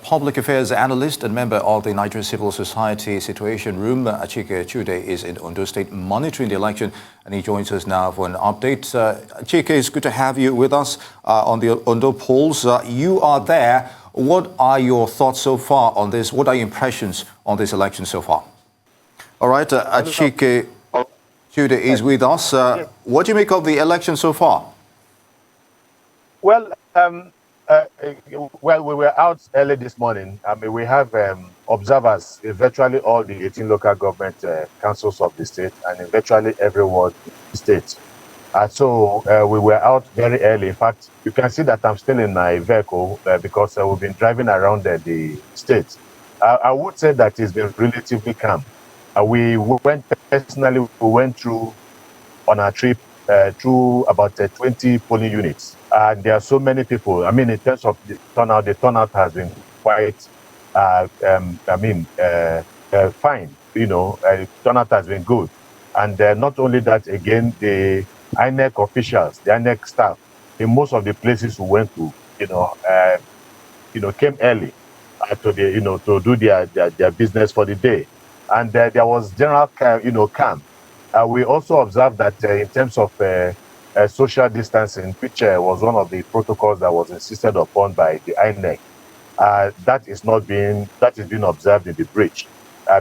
public affairs analyst and member of the Nigerian Civil Society Situation Room. Achike Chude is in Ondo State monitoring the election, and he joins us now for an update. Achike, it's good to have you with us on the Ondo polls. You are there. What are your thoughts so far on this? What are your impressions on this election so far? All right, Achike Chude is with us. What do you make of the election so far? Well, we were out early this morning. I mean, we have observers in virtually all the 18 local government councils of the state and in virtually every ward in the state. So we were out very early. In fact, you can see that I'm still in my vehicle because we've been driving around the state. I would say that it's been relatively calm. We went through on our trip through about 20 polling units. There are so many people. I mean, in terms of the turnout has been quite, fine. You know, turnout has been good. And not only that, again, the INEC officials, the INEC staff, in most of the places we went to, came early to do their business for the day. And there was general, calm. We also observed that in terms of social distancing, which was one of the protocols that was insisted upon by the INEC, that is being observed in the bridge.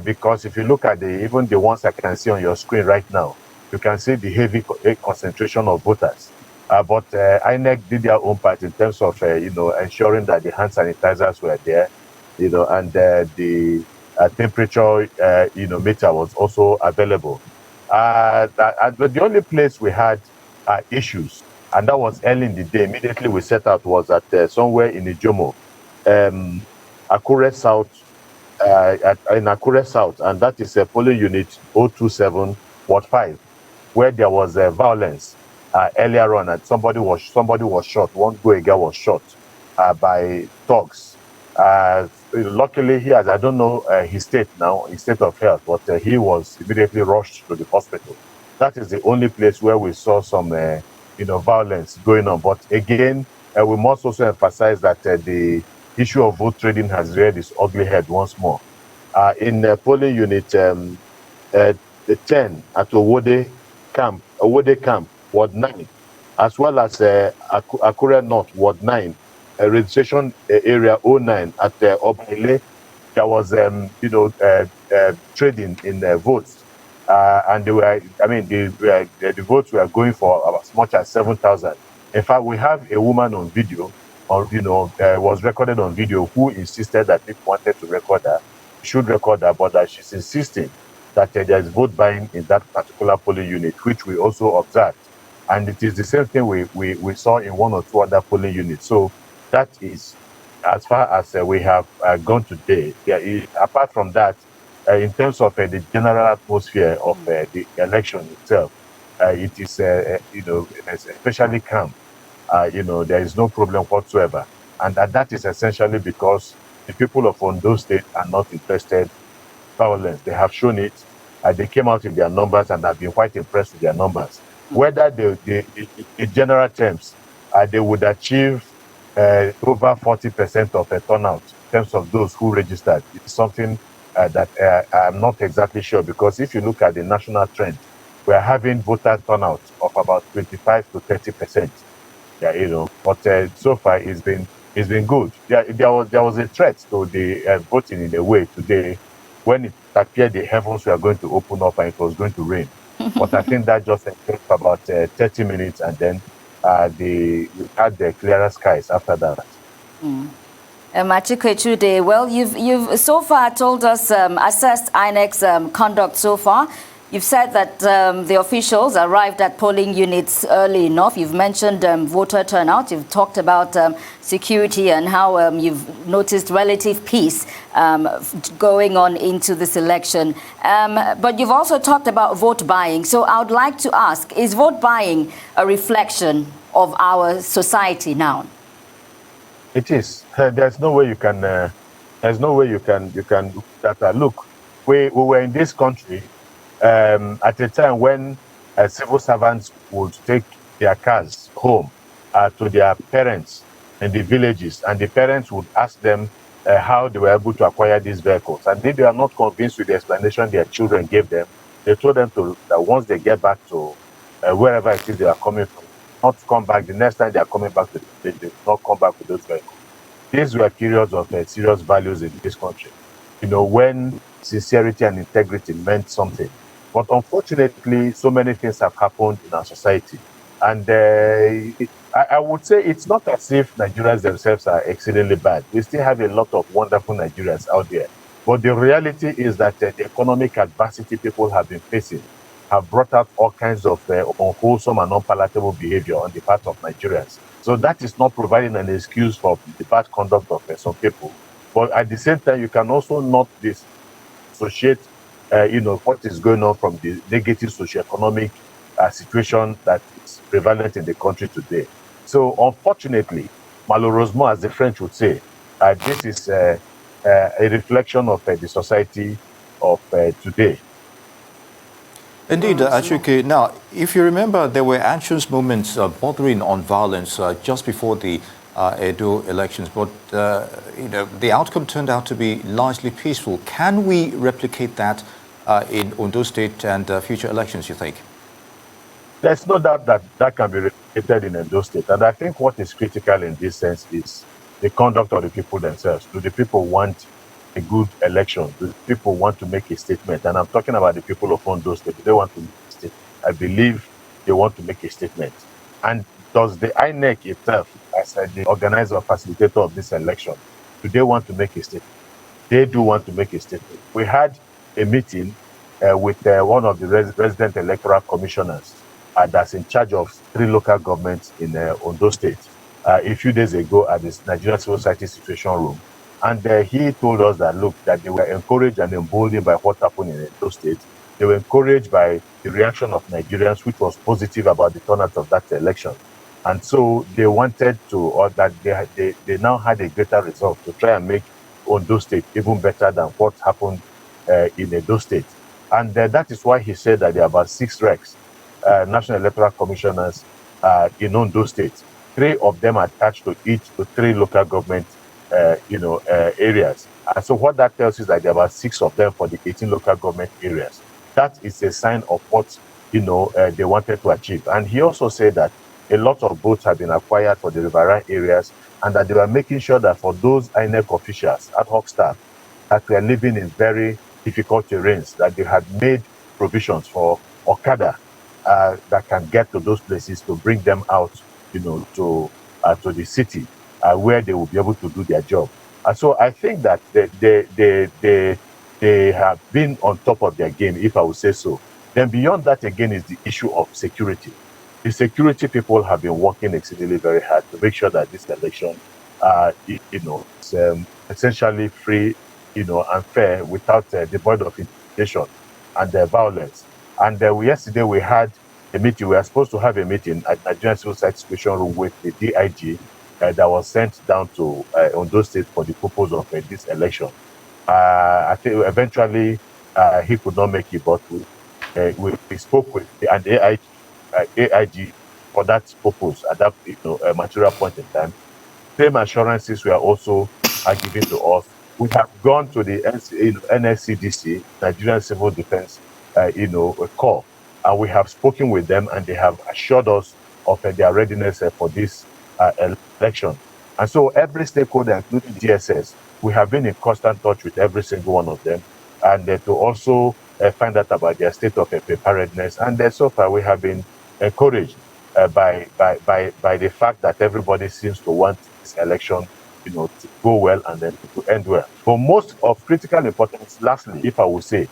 Because if you look at even the ones I can see on your screen right now, you can see the heavy concentration of voters. But INEC did their own part in terms of ensuring that the hand sanitizers were there, and the temperature meter was also available. But the only place we had issues, and that was early in the day, immediately we set out, was at somewhere in Ijomo, Akure South, in Akure South, and that is a polling unit 027 Ward 5, where there was violence earlier on, and somebody was shot. One Goega was shot by thugs. Luckily, he has, I don't know his state of health, but he was immediately rushed to the hospital. That is the only place where we saw some, violence going on. But again, we must also emphasize that the issue of vote trading has reared its ugly head once more. In polling unit the 10 at Owode Camp, Ward 9, as well as Akure North, Ward 9, registration area 09 at Obaile, there was trading in votes, and they were, the votes were going for as much as 7,000. In fact, we have a woman on video, was recorded on video, who insisted that if wanted to record her, should record her, but that she's insisting that there is vote buying in that particular polling unit, which we also observed, and it is the same thing we saw in one or two other polling units. So that is as far as we have gone today. Apart from that, in terms of the general atmosphere of the election itself, it is especially calm. There is no problem whatsoever, and that is essentially because the people of Ondo State are not interested in violence. They have shown it. They came out in their numbers and have been quite impressed with their numbers. Whether in general terms they would achieve over 40% of a turnout in terms of those who registered, it's something that I'm not exactly sure, because if you look at the national trend, we are having voter turnout of about 25 to 30%. But so far it's been good. There was a threat to the voting in a way today, when it appeared the heavens were going to open up and it was going to rain. But I think that just took about 30 minutes, and then we had the clearer skies after that. Achike Chude, well, you've so far told us, assessed INEC's conduct so far. You've said that the officials arrived at polling units early enough. You've mentioned voter turnout. You've talked about security and how you've noticed relative peace going on into this election. But you've also talked about vote buying. So I would like to ask, is vote buying a reflection of our society now? It is. There's no way you can. Look, we were in this country at a time when civil servants would take their cars home to their parents in the villages, and the parents would ask them how they were able to acquire these vehicles. And if they are not convinced with the explanation their children gave them, they told them that once they get back to wherever it is they are coming from, not come back. The next time they are coming back to the state, they will not come back with those vehicles. These were periods of serious values in this country, when sincerity and integrity meant something. But unfortunately, so many things have happened in our society. And I would say it's not as if Nigerians themselves are exceedingly bad. We still have a lot of wonderful Nigerians out there. But the reality is that the economic adversity people have been facing have brought out all kinds of unwholesome and unpalatable behavior on the part of Nigerians. So that is not providing an excuse for the bad conduct of some people. But at the same time, you can also not dissociate, what is going on from the negative socioeconomic situation that is prevalent in the country today. So unfortunately, malheureusement, as the French would say, this is a reflection of the society of today. Indeed, Achike. Now, if you remember, there were anxious moments bordering on violence just before the Edo elections, but the outcome turned out to be largely peaceful. Can we replicate that in Ondo State and future elections, you think? There's no doubt that can be replicated in Ondo State. And I think what is critical in this sense is the conduct of the people themselves. Do the people want a good election? Do people want to make a statement? And I'm talking about the people of Ondo State. They want to make a statement. I believe they want to make a statement. And does the INEC itself, as the organizer or facilitator of this election, do they want to make a statement? They do want to make a statement. We had a meeting with one of the resident electoral commissioners that's in charge of 3 local governments in Ondo State a few days ago at this Nigerian Civil Society Situation Room. And he told us that, look, that they were encouraged and emboldened by what happened in Ondo State. They were encouraged by the reaction of Nigerians, which was positive about the turnout of that election. And so they wanted to, or that they now had a greater result to try and make Ondo State even better than what happened in Edo State. And that is why he said that there are about 6 recs, National Electoral Commissioners in Ondo State. 3 of them are attached to 3 local government areas. And so what that tells you is that there are about 6 of them for the 18 local government areas. That is a sign of what, they wanted to achieve. And he also said that a lot of votes have been acquired for the riverine areas, and that they were making sure that for those INEC officials, ad hoc staff, that were living in very difficult terrains, that they had made provisions for Okada that can get to those places to bring them out, to the city where they will be able to do their job. And so I think that they have been on top of their game, if I would say so. Then beyond that, again, is the issue of security. The security people have been working exceedingly very hard to make sure that this election, is essentially free, and fair, without devoid of intimidation and violence. And yesterday we had a meeting. We were supposed to have a meeting at Nigerian Civil Society Situation Room with the DIG that was sent down to Ondo State for the purpose of this election. I think eventually he could not make it, but we spoke with the AIG for that purpose at that material point in time. Same assurances were also given to us. We have gone to the NSCDC, Nigerian Civil Defense, Corps, and we have spoken with them, and they have assured us of their readiness for this election. And so every stakeholder, including DSS, we have been in constant touch with every single one of them, and to also find out about their state of preparedness. And so far, we have been encouraged by the fact that everybody seems to want this election, to go well and then to end well. But most of critical importance, lastly, if I would say,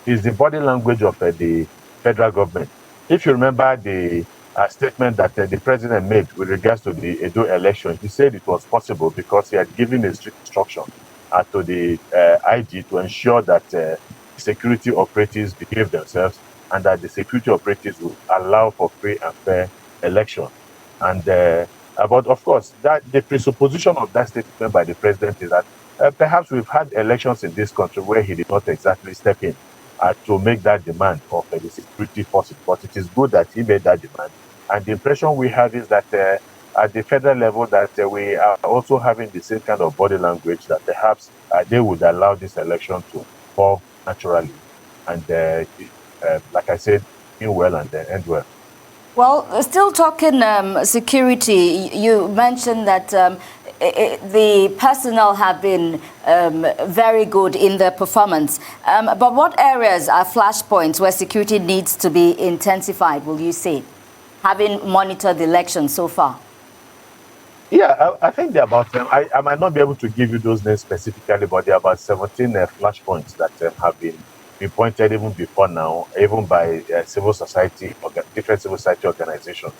is the body language of the federal government. If you remember the statement that the president made with regards to the Edo election, he said it was possible because he had given a strict instruction to the IG to ensure that security operatives behave themselves and that the security operatives would allow for free and fair election. And but of course, that the presupposition of that statement by the president is that perhaps we've had elections in this country where he did not exactly step in to make that demand of the security forces. But it is good that he made that demand. And the impression we have is that at the federal level that we are also having the same kind of body language that perhaps they would allow this election to fall naturally. And like I said, in well and end well. Well, still talking security, you mentioned that the personnel have been very good in their performance. But what areas are flashpoints where security needs to be intensified, will you say, having monitored the election so far? Yeah, I think there are about, I might not be able to give you those names specifically, but there are about 17 flashpoints that have been pointed even before now, even by civil society, different civil society organizations.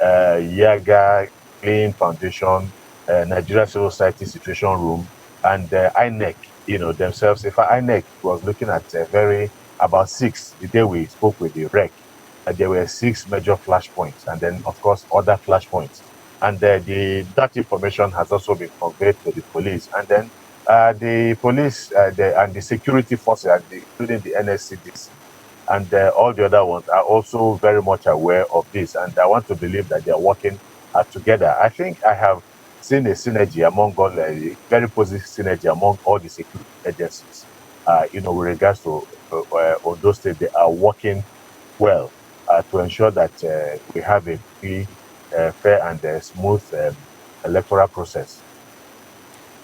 Yaga, Clean Foundation, Nigeria Civil Society Situation Room, and INEC, themselves. If INEC was looking at about 6 the day we spoke with the REC, there were 6 major flashpoints, and then, of course, other flashpoints. And that information has also been conveyed to the police. And then the police and the security forces, including the NSCDC and all the other ones, are also very much aware of this. And I want to believe that they are working together. I think I have seen a synergy among all, very positive synergy among all the security agencies. With regards to Ondo State, they are working well to ensure that we have a free, fair and smooth electoral process.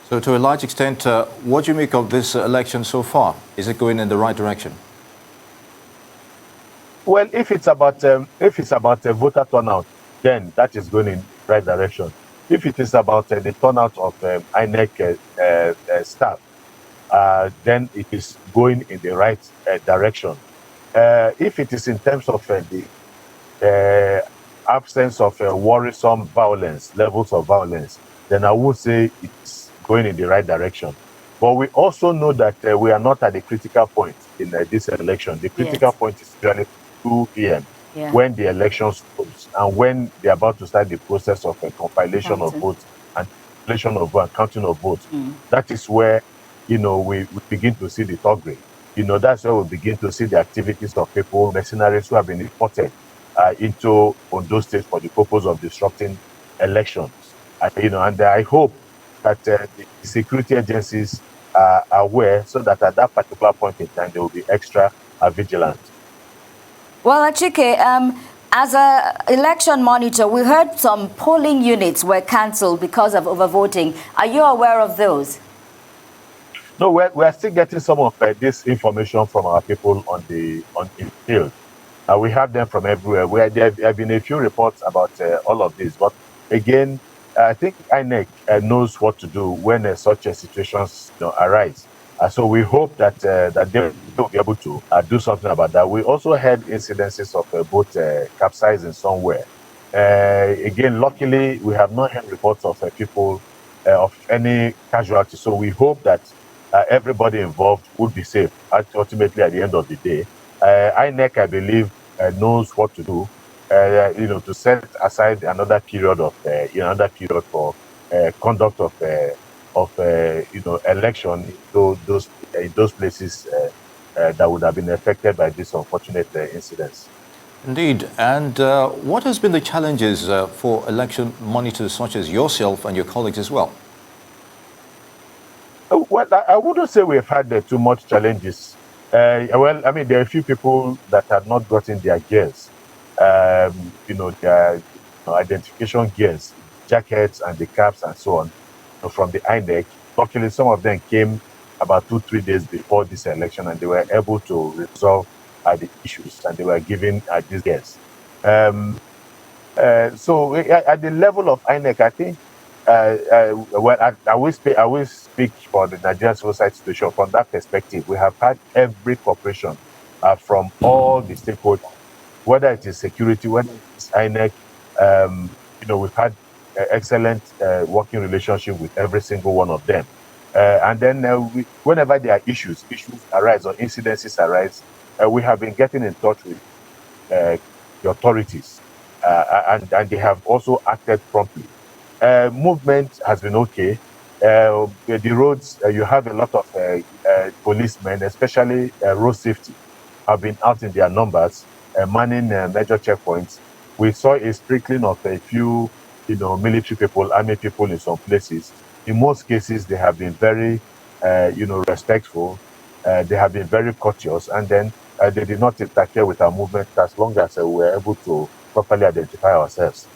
So to a large extent, what do you make of this election so far? Is it going in the right direction? Well, if it's about a voter turnout, then that is going in the right direction. If it is about the turnout of INEC staff, then it is going in the right direction. If it is in terms of the absence of worrisome violence, levels of violence, then I would say it's going in the right direction. But we also know that we are not at the critical point in this election. The critical point is usually 2 p.m. When the elections close and when they're about to start the process of compilation of votes and calculation of votes, counting of votes. That is where, we begin to see the thuggery. That's where we begin to see the activities of people, mercenaries who have been imported into Ondo State for the purpose of disrupting elections. And I hope that the security agencies are aware so that at that particular point in time, they will be extra vigilant. Well, Achike, as an election monitor, we heard some polling units were cancelled because of overvoting. Are you aware of those? No, we're still getting some of this information from our people on the field. We have them from everywhere. There have been a few reports about all of this, but again, I think INEC knows what to do when such situations arise. So we hope that they will be able to do something about that. We also had incidences of boat capsizing somewhere. Again, luckily, we have not had reports of people of any casualty. So we hope that everybody involved would be safe ultimately at the end of the day. INEC, I believe, knows what to do. To set aside another period for conduct of election in those places that would have been affected by this unfortunate incidents. Indeed. And what has been the challenges for election monitors such as yourself and your colleagues as well? Well, I wouldn't say we've had too much challenges. There are a few people that have not gotten their gears. Their identification gears, jackets and the caps and so on from the INEC. Luckily, some of them came about 2-3 days before this election and they were able to resolve the issues and they were given these gears. So at the level of INEC, I think, I will speak for the Nigerian civil society situation from that perspective. We have had every cooperation from all the stakeholders, whether it is security, whether it is INEC. We've had excellent working relationship with every single one of them. And then whenever there are issues arise or incidences arise, we have been getting in touch with the authorities, and they have also acted promptly. Movement has been okay. The roads, you have a lot of policemen, especially road safety, have been out in their numbers, manning major checkpoints. We saw a strickling of a few military people, army people in some places. In most cases, they have been very, respectful. They have been very courteous, and then they did not interfere with our movement as long as we were able to properly identify ourselves.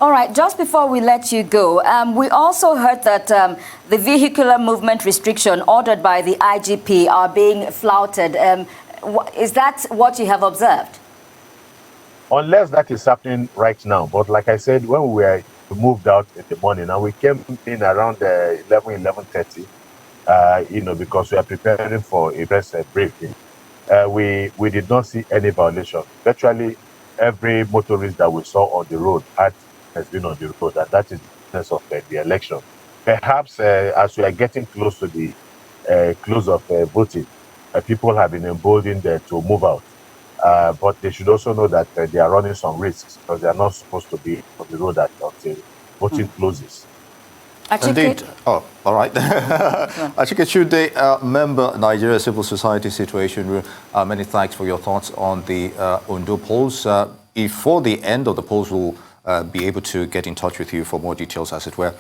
All right, just before we let you go, we also heard that the vehicular movement restriction ordered by the IGP are being flouted. Is that what you have observed? Unless that is happening right now. But like I said, when we were moved out in the morning, and we came in around 11:30, because we are preparing for a press briefing, we did not see any violation. Virtually every motorist that we saw on the road has been on the road, and that is the business of the election. Perhaps as we are getting close to the close of voting, people have been emboldened to move out. But they should also know that they are running some risks because they are not supposed to be on the road until voting closes. Achike? Indeed. Oh, all right. Achike Chude, member Nigeria Civil Society Situation Room. Many thanks for your thoughts on the Ondo polls. Before the end of the polls, we'll be able to get in touch with you for more details, as it were.